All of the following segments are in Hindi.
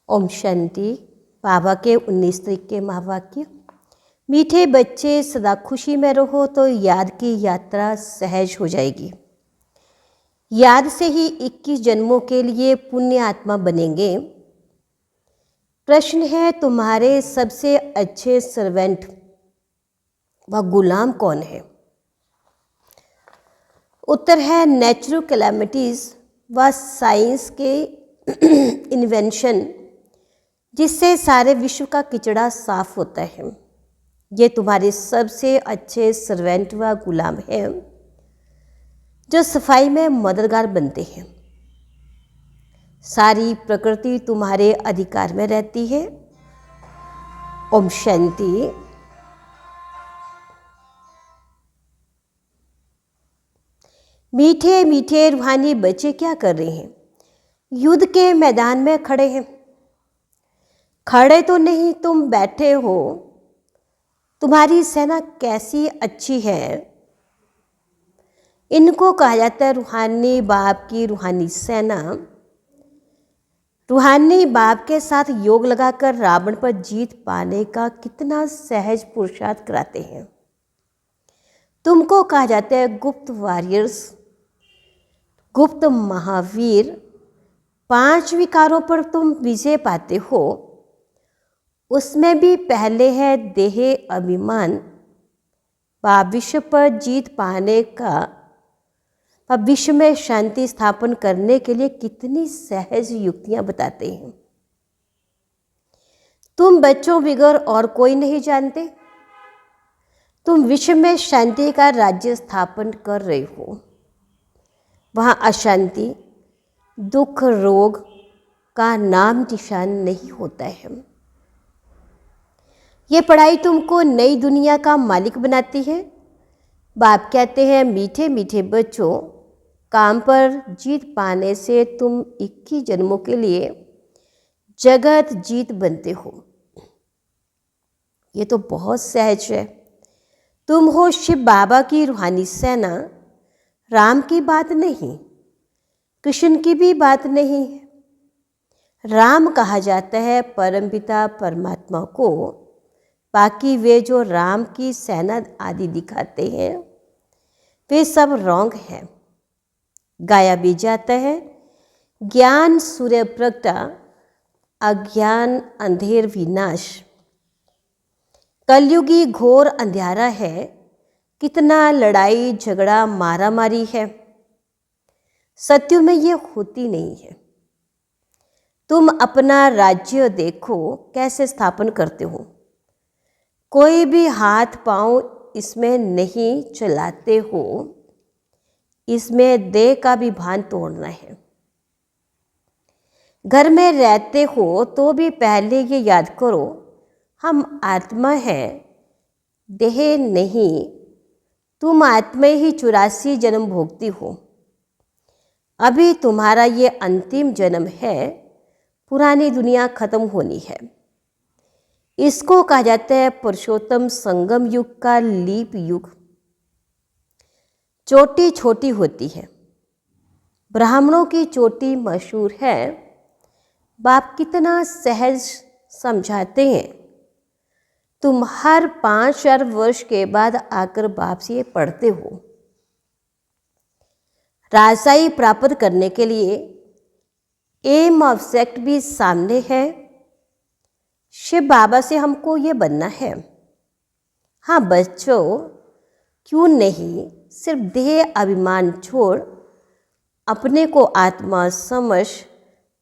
ओम शांति। बाबा के 19 तारीख के महावाक्य। मीठे बच्चे सदा खुशी में रहो तो याद की यात्रा सहज हो जाएगी। याद से ही 21 जन्मों के लिए पुण्य आत्मा बनेंगे। प्रश्न है, तुम्हारे सबसे अच्छे सर्वेंट व गुलाम कौन है? उत्तर है, नेचुरल कैलामिटीज़ व साइंस के इन्वेंशन जिससे सारे विश्व का किचड़ा साफ होता है। ये तुम्हारे सबसे अच्छे सर्वेंट व गुलाम हैं जो सफाई में मददगार बनते हैं। सारी प्रकृति तुम्हारे अधिकार में रहती है। ओम शांति। मीठे मीठे रूहानी बच्चे क्या कर रहे हैं? युद्ध के मैदान में खड़े हैं। खड़े तो नहीं, तुम बैठे हो। तुम्हारी सेना कैसी अच्छी है। इनको कहा जाता है रूहानी बाप की रूहानी सेना। रूहानी बाप के साथ योग लगाकर रावण पर जीत पाने का कितना सहज पुरुषार्थ कराते हैं। तुमको कहा जाता है गुप्त वॉरियर्स, गुप्त महावीर। 5 विकारों पर तुम विजय पाते हो। उसमें भी पहले है देह अभिमान व विश्व पर जीत पाने का व विश्व में शांति स्थापन करने के लिए कितनी सहज युक्तियां बताते हैं। तुम बच्चों बिगर और कोई नहीं जानते। तुम विश्व में शांति का राज्य स्थापन कर रहे हो। वहाँ अशांति, दुख, रोग का नाम निशान नहीं होता है। ये पढ़ाई तुमको नई दुनिया का मालिक बनाती है। बाप कहते हैं, मीठे मीठे बच्चों, काम पर जीत पाने से तुम 21 जन्मों के लिए जगत जीत बनते हो। ये तो बहुत सहज है। तुम हो शिव बाबा की रूहानी सेना। राम की बात नहीं, कृष्ण की भी बात नहीं। राम कहा जाता है परमपिता परमात्मा को। बाकी वे जो राम की सेना आदि दिखाते हैं वे सब रॉन्ग हैं। गाया भी जाता है, ज्ञान सूर्य प्रगटा, अज्ञान अंधेर विनाश। कलयुगी घोर अंधेरा है। कितना लड़ाई झगड़ा मारा मारी है। सत्य में ये होती नहीं है। तुम अपना राज्य देखो कैसे स्थापन करते हो। कोई भी हाथ पांव इसमें नहीं चलाते हो। इसमें देह का भी भान तोड़ना है। घर में रहते हो तो भी पहले ये याद करो, हम आत्मा है, देह नहीं। तुम आत्मा ही 84 जन्म भोगती हो। अभी तुम्हारा ये अंतिम जन्म है। पुरानी दुनिया खत्म होनी है। इसको कहा जाता है पुरुषोत्तम संगम युग का लीप युग। चोटी छोटी होती है। ब्राह्मणों की चोटी मशहूर है। बाप कितना सहज समझाते हैं। तुम हर 5 वर्ष के बाद आकर बाप से ये पढ़ते हो। राजशाही प्राप्त करने के लिए एम ऑब्जेक्ट भी सामने है। शिव बाबा से हमको ये बनना है। हाँ बच्चों, क्यों नहीं सिर्फ देह अभिमान छोड़ अपने को आत्मा समझ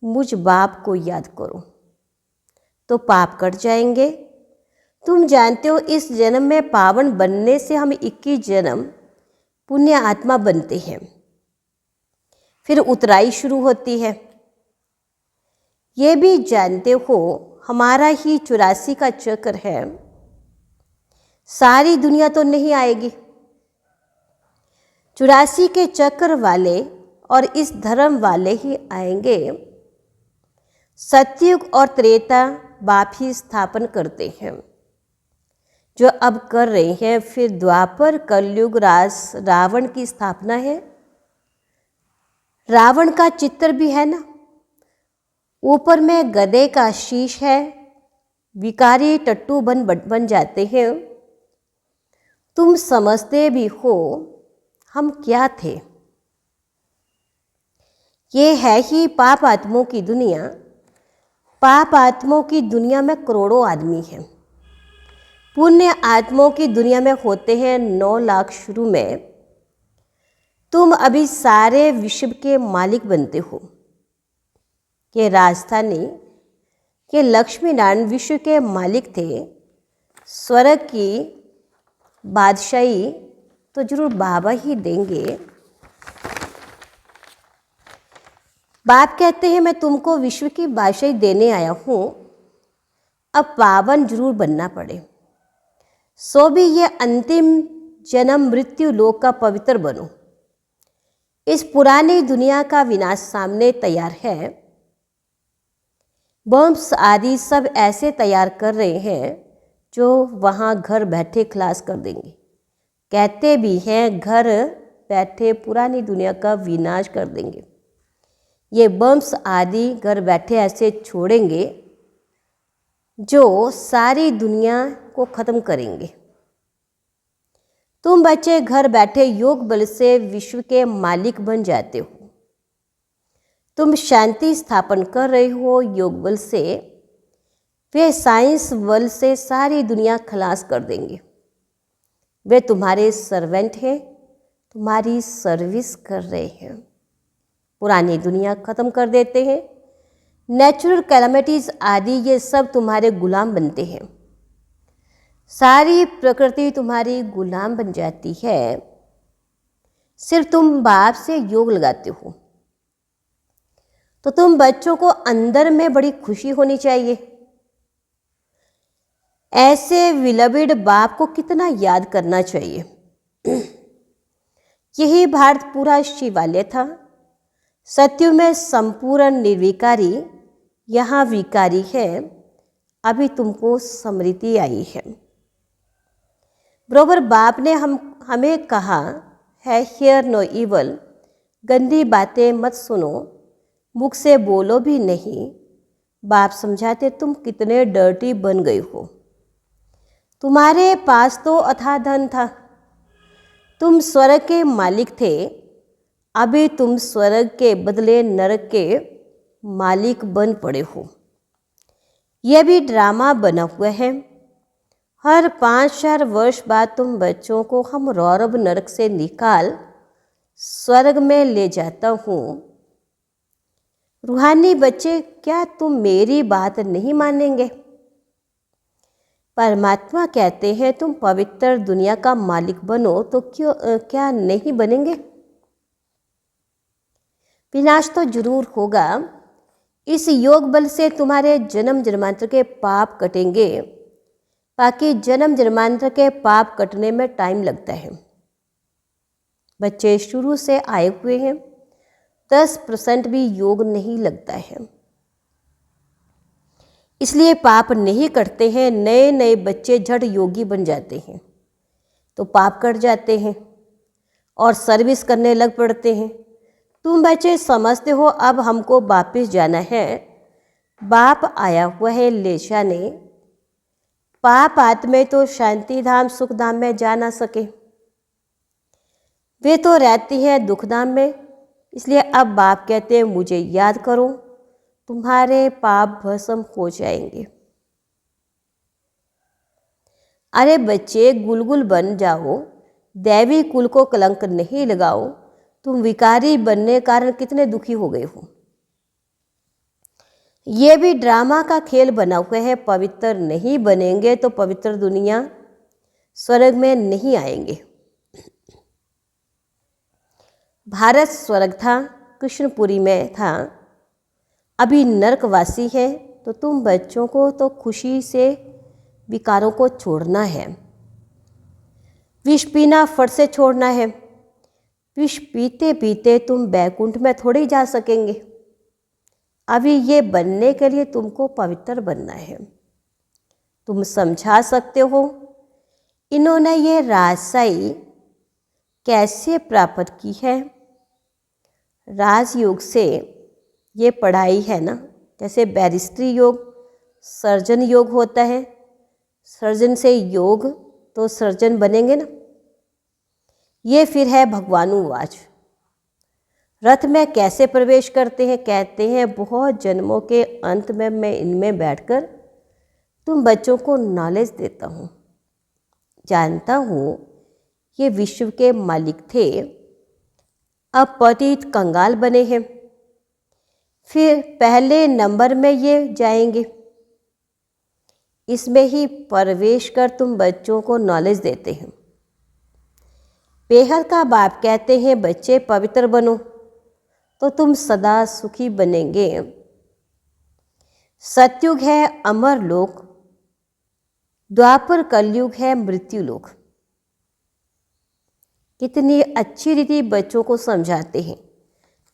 मुझ बाप को याद करो तो पाप कट जाएंगे। तुम जानते हो इस जन्म में पावन बनने से हम 21 जन्म पुण्य आत्मा बनते हैं। फिर उतराई शुरू होती है। ये भी जानते हो हमारा ही 84 का चक्र है। सारी दुनिया तो नहीं आएगी। 84 के चक्र वाले और इस धर्म वाले ही आएंगे। सतयुग और त्रेता बाप ही स्थापन करते हैं जो अब कर रहे हैं। फिर द्वापर कलयुग रावण की स्थापना है। रावण का चित्र भी है ना। ऊपर में गधे का शीश है, विकारी टट्टू बन जाते हैं। तुम समझते भी हो हम क्या थे। ये है ही पाप आत्माओं की दुनिया। पाप आत्माओं की दुनिया में करोड़ों आदमी हैं। पुण्य आत्माओं की दुनिया में होते हैं 9 लाख शुरू में। तुम अभी सारे विश्व के मालिक बनते हो। ये राजधानी के लक्ष्मी नारायण विश्व के मालिक थे। स्वर्ग की बादशाही तो जरूर बाबा ही देंगे। बाप कहते हैं मैं तुमको विश्व की बादशाही देने आया हूँ, अब पावन जरूर बनना पड़े। सो भी ये अंतिम जन्म मृत्यु लोक का पवित्र बनो। इस पुरानी दुनिया का विनाश सामने तैयार है। बम्स आदि सब ऐसे तैयार कर रहे हैं जो वहाँ घर बैठे खलास कर देंगे। कहते भी हैं घर बैठे पुरानी दुनिया का विनाश कर देंगे। ये बम्स आदि घर बैठे ऐसे छोड़ेंगे जो सारी दुनिया को ख़त्म करेंगे। तुम बच्चे घर बैठे योग बल से विश्व के मालिक बन जाते हो। तुम शांति स्थापन कर रहे हो योग बल से। वे साइंस बल से सारी दुनिया खलास कर देंगे। वे तुम्हारे सर्वेंट हैं, तुम्हारी सर्विस कर रहे हैं। पुरानी दुनिया ख़त्म कर देते हैं। नेचुरल कैलामिटीज़ आदि ये सब तुम्हारे गुलाम बनते हैं। सारी प्रकृति तुम्हारी गुलाम बन जाती है। सिर्फ तुम बाप से योग लगाते हो। तो तुम बच्चों को अंदर में बड़ी खुशी होनी चाहिए। ऐसे विलबिड बाप को कितना याद करना चाहिए। यही भारत पूरा शिवालय था। सत्य में संपूर्ण निर्विकारी, यहाँ विकारी है। अभी तुमको स्मृति आई है। बरोबर बाप ने हमें कहा है हियर नो इवल, गंदी बातें मत सुनो, मुख से बोलो भी नहीं। बाप समझाते तुम कितने डर्टी बन गए हो। तुम्हारे पास तो अथाह धन था, तुम स्वर्ग के मालिक थे। अभी तुम स्वर्ग के बदले नरक के मालिक बन पड़े हो। यह भी ड्रामा बना हुआ है। हर 5-4 वर्ष बाद तुम बच्चों को हम रौरव नरक से निकाल स्वर्ग में ले जाता हूँ। रूहानी बच्चे, क्या तुम मेरी बात नहीं मानेंगे? परमात्मा कहते हैं तुम पवित्र दुनिया का मालिक बनो, तो क्या नहीं बनेंगे? विनाश तो जरूर होगा। इस योग बल से तुम्हारे जन्म जन्मांतर के पाप कटेंगे। बाकी जन्म जन्मांतर के पाप कटने में टाइम लगता है। बच्चे शुरू से आए हुए हैं, 10% भी योग नहीं लगता है, इसलिए पाप नहीं कटते हैं। नए नए बच्चे झट योगी बन जाते हैं तो पाप कट जाते हैं और सर्विस करने लग पड़ते हैं। तुम बच्चे समझते हो अब हमको वापस जाना है। बाप आया हुआ है ले जाने। पाप आत्मे तो शांति धाम सुख धाम में जा ना सके, वे तो रहती है दुख धाम में। इसलिए अब बाप कहते हैं मुझे याद करो, तुम्हारे पाप भस्म हो जाएंगे। अरे बच्चे गुलगुल बन जाओ, दैवी कुल को कलंक नहीं लगाओ। तुम विकारी बनने कारण कितने दुखी हो गए हो। ये भी ड्रामा का खेल बना हुआ है। पवित्र नहीं बनेंगे तो पवित्र दुनिया स्वर्ग में नहीं आएंगे। भारत स्वर्ग था, कृष्णपुरी में था, अभी नरकवासी है। तो तुम बच्चों को तो खुशी से विकारों को छोड़ना है। विष पीना फट से छोड़ना है। विष पीते पीते तुम बैकुंठ में थोड़े ही जा सकेंगे। अभी ये बनने के लिए तुमको पवित्र बनना है। तुम समझा सकते हो इन्होंने ये राजशाही कैसे प्राप्त की है। राजयोग से ये पढ़ाई है ना, जैसे बैरिस्ट्री योग, सर्जन योग होता है, सर्जन से योग तो सर्जन बनेंगे ना। ये फिर है भगवानुवाच। रथ में कैसे प्रवेश करते हैं? कहते हैं बहुत जन्मों के अंत में मैं इनमें बैठकर तुम बच्चों को नॉलेज देता हूँ। जानता हूँ ये विश्व के मालिक थे, अब पतित कंगाल बने हैं, फिर पहले नंबर में ये जाएंगे। इसमें ही प्रवेश कर तुम बच्चों को नॉलेज देते हैं। बेहद का बाप कहते हैं बच्चे पवित्र बनो तो तुम सदा सुखी बनेंगे। सतयुग है अमर लोक, द्वापर कलयुग है मृत्यु लोक। कितनी अच्छी रीति बच्चों को समझाते हैं।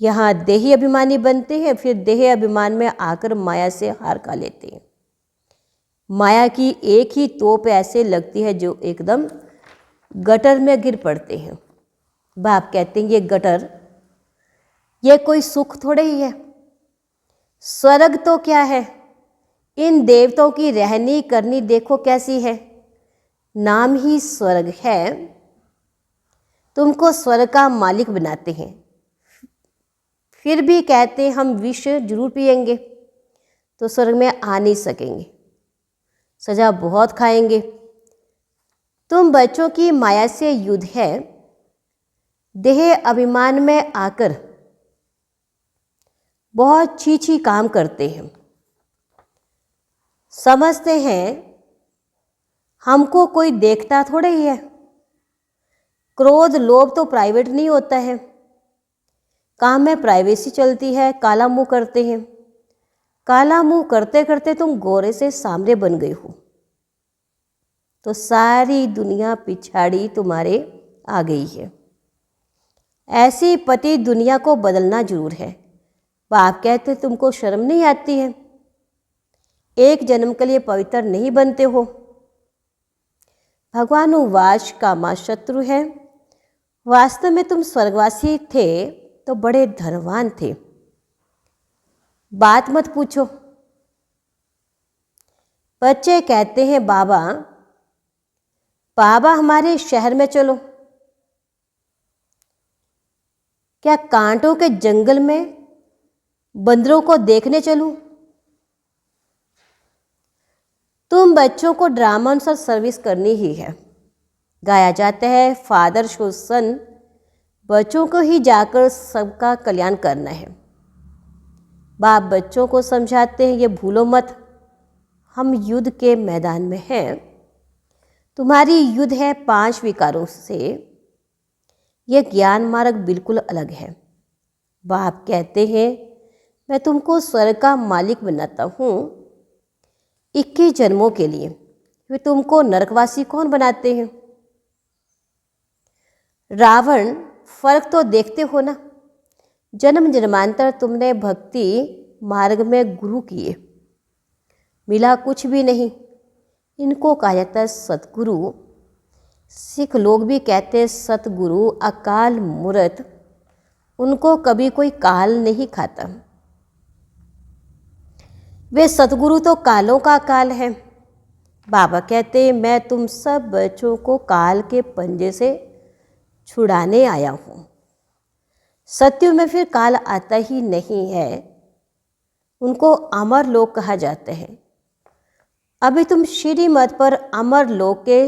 यहाँ देही अभिमानी बनते हैं, फिर देह अभिमान में आकर माया से हार खा लेते हैं। माया की एक ही तोप ऐसे लगती है जो एकदम गटर में गिर पड़ते हैं। बाप कहते हैं ये गटर, ये कोई सुख थोड़े ही है। स्वर्ग तो क्या है, इन देवताओं की रहनी करनी देखो कैसी है। नाम ही स्वर्ग है, तुमको स्वर्ग का मालिक बनाते हैं। फिर भी कहते हैं हम विष जरूर पिएंगे तो स्वर्ग में आ नहीं सकेंगे, सजा बहुत खाएंगे। तुम बच्चों की माया से युद्ध है, देह अभिमान में आकर बहुत छी काम करते हैं। समझते हैं हमको कोई देखता थोड़े ही है। क्रोध लोभ तो प्राइवेट नहीं होता है, काम में प्राइवेसी चलती है। काला मुंह करते हैं, काला मुंह करते करते तुम गोरे से सांवरे बन गए हो तो सारी दुनिया पिछाड़ी तुम्हारे आ गई है। ऐसी पति दुनिया को बदलना जरूर है। बाप कहते तुमको शर्म नहीं आती है, एक जन्म के लिए पवित्र नहीं बनते हो। भगवानुवाच कामा शत्रु है। वास्तव में तुम स्वर्गवासी थे तो बड़े धनवान थे, बात मत पूछो। बच्चे कहते हैं बाबा बाबा हमारे शहर में चलो। क्या कांटों के जंगल में बंदरों को देखने चलूं? तुम बच्चों को ड्रामा अनुसार सर्विस करनी ही है। गाया जाता है फादर शो सन, बच्चों को ही जाकर सबका कल्याण करना है। बाप बच्चों को समझाते हैं ये भूलो मत, हम युद्ध के मैदान में हैं। तुम्हारी युद्ध है 5 विकारों से, यह ज्ञान मार्ग बिल्कुल अलग है। बाप कहते हैं मैं तुमको स्वर्ग का मालिक बनाता हूँ 21 जन्मों के लिए, फिर तुमको नरकवासी कौन बनाते हैं? रावण, फर्क तो देखते हो ना। जन्म जन्मांतर तुमने भक्ति मार्ग में गुरु किए, मिला कुछ भी नहीं। इनको कहा जाता है सतगुरु। सिख लोग भी कहते हैं सतगुरु अकाल मूर्त, उनको कभी कोई काल नहीं खाता। वे सतगुरु तो कालों का काल है। बाबा कहते हैं मैं तुम सब बच्चों को काल के पंजे से छुड़ाने आया हूँ। सत्युग में फिर काल आता ही नहीं है, उनको अमर लोक कहा जाता है। अभी तुम श्रीमत पर अमर लोक के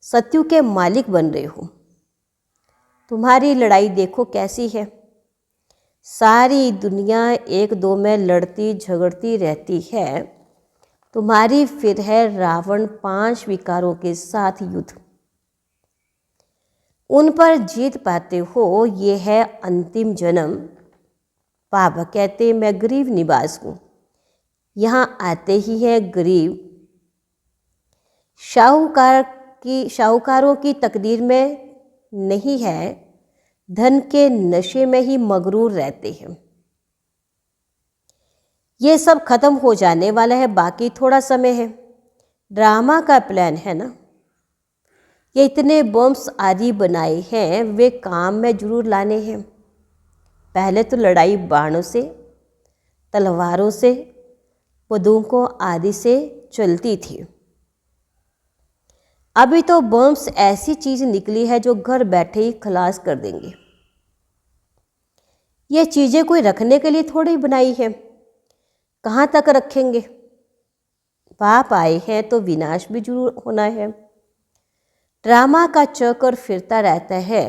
सत्युग के मालिक बन रहे हो। तुम्हारी लड़ाई देखो कैसी है। सारी दुनिया एक दो में लड़ती झगड़ती रहती है, तुम्हारी फिर है रावण 5 विकारों के साथ युद्ध। उन पर जीत पाते हो, ये है अंतिम जन्म। बाबा कहते मैं गरीब निवास हूँ, यहाँ आते ही है गरीब। शाहूकारों की तकदीर में नहीं है, धन के नशे में ही मगरूर रहते हैं। ये सब खत्म हो जाने वाला है, बाकी थोड़ा समय है। ड्रामा का प्लान है ना, ये इतने बम्स आदि बनाए हैं, वे काम में जरूर लाने हैं। पहले तो लड़ाई बाणों से, तलवारों से, बंदूकों आदि से चलती थी। अभी तो बम्स ऐसी चीज निकली है जो घर बैठे ही खलास कर देंगे। ये चीजें कोई रखने के लिए थोड़ी बनाई है, कहाँ तक रखेंगे? पाप आए हैं तो विनाश भी जरूर होना है। ड्रामा का चक्कर फिरता रहता है।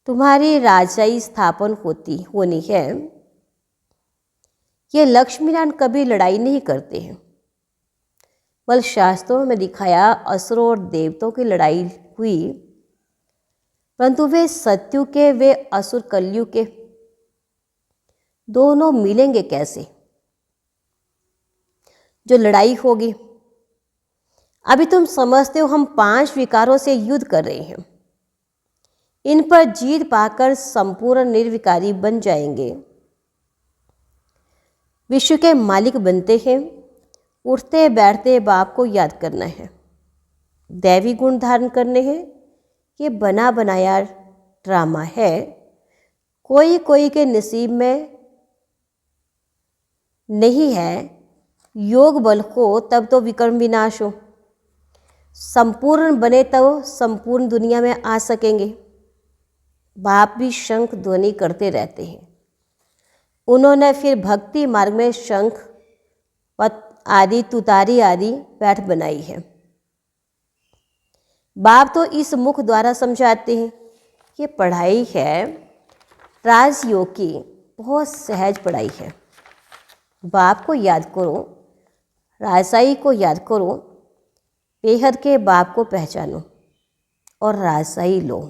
तुम्हारी राजाई स्थापन होनी है। ये लक्ष्मीनारायण कभी लड़ाई नहीं करते हैं। बल शास्त्रों में दिखाया असुरों और देवताओं की लड़ाई हुई, परंतु वे सत्यु के, वे असुर कलयुग के, दोनों मिलेंगे कैसे? जो लड़ाई होगी, अभी तुम समझते हो हम 5 विकारों से युद्ध कर रहे हैं। इन पर जीत पाकर संपूर्ण निर्विकारी बन जाएंगे, विश्व के मालिक बनते हैं। उठते बैठते बाप को याद करना है, दैवी गुण धारण करने हैं। ये बना बनाया ड्रामा है। कोई कोई के नसीब में नहीं है। योग बल हो तब तो विकर्म विनाश हो, संपूर्ण बने तब संपूर्ण दुनिया में आ सकेंगे। बाप भी शंख ध्वनि करते रहते हैं। उन्होंने फिर भक्ति मार्ग में शंख, पत आदि, तुतारी आदि बैठ बनाई है। बाप तो इस मुख द्वारा समझाते हैं। ये पढ़ाई है राजयोग की, बहुत सहज पढ़ाई है। बाप को याद करो, राजशाही को याद करो, बेहद के बाप को पहचानो और राजशाही लो।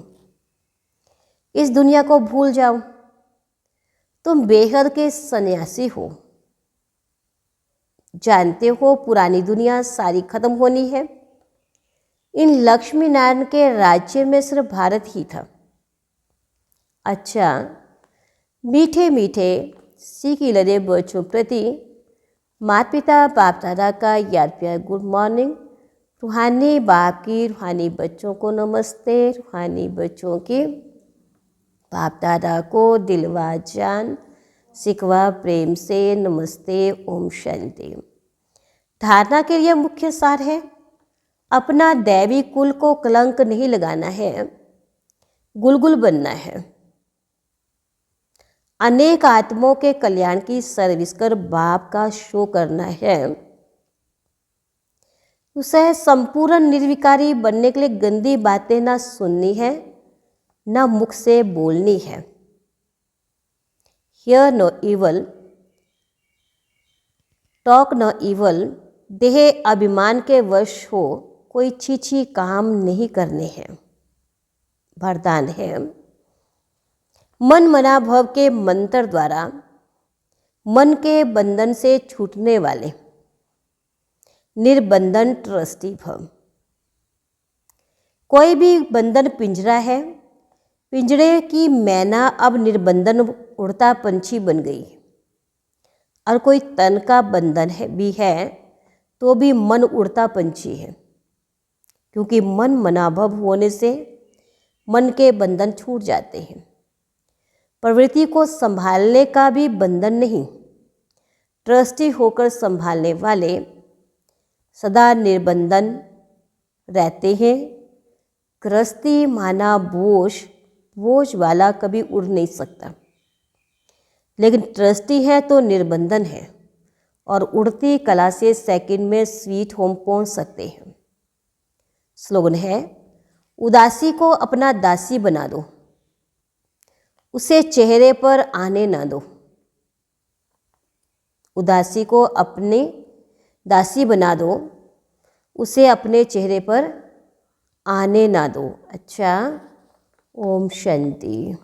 इस दुनिया को भूल जाओ। तुम बेहद के सन्यासी हो। जानते हो पुरानी दुनिया सारी खत्म होनी है। इन लक्ष्मी नारायण के राज्य में सिर्फ भारत ही था। अच्छा, मीठे मीठे सीखी लदे बच्चों प्रति माता पिता बाप दादा का याद प्यार गुड मॉर्निंग। रूहानी बाप की रूहानी बच्चों को नमस्ते। रूहानी बच्चों की बाप दादा को दिलवा जान सिकवा प्रेम से नमस्ते। ओम शांति। धारणा के लिए मुख्य सार है, अपना दैवी कुल को कलंक नहीं लगाना है, गुलगुल बनना है। अनेक आत्माओं के कल्याण की सर्विस कर बाप का शो करना है। उसे संपूर्ण निर्विकारी बनने के लिए गंदी बातें ना सुननी है, ना मुख से बोलनी है। Hear no evil, talk no evil। देह अभिमान के वश हो कोई छीछी काम नहीं करने हैं। वरदान है, मन मना भव के मंत्र द्वारा मन के बंधन से छूटने वाले निर्बंधन ट्रस्टी भव। कोई भी बंधन पिंजरा है, पिंजरे की मैना अब निर्बंधन उड़ता पंछी बन गई। और कोई तन का बंधन भी है तो भी मन उड़ता पंछी है, क्योंकि मन मनाभव होने से मन के बंधन छूट जाते हैं। प्रवृत्ति को संभालने का भी बंधन नहीं। ट्रस्टी होकर संभालने वाले सदा निर्बंधन रहते हैं। गृहस्थी माना बोझ वाला कभी उड़ नहीं सकता, लेकिन ट्रस्टी है तो निर्बंधन है और उड़ती कला से सेकंड में स्वीट होम पहुंच सकते हैं। स्लोगन है, उदासी को अपना दासी बना दो, उसे चेहरे पर आने ना दो। उदासी को अपने दासी बना दो, उसे अपने चेहरे पर आने ना दो। अच्छा, ओम शांति।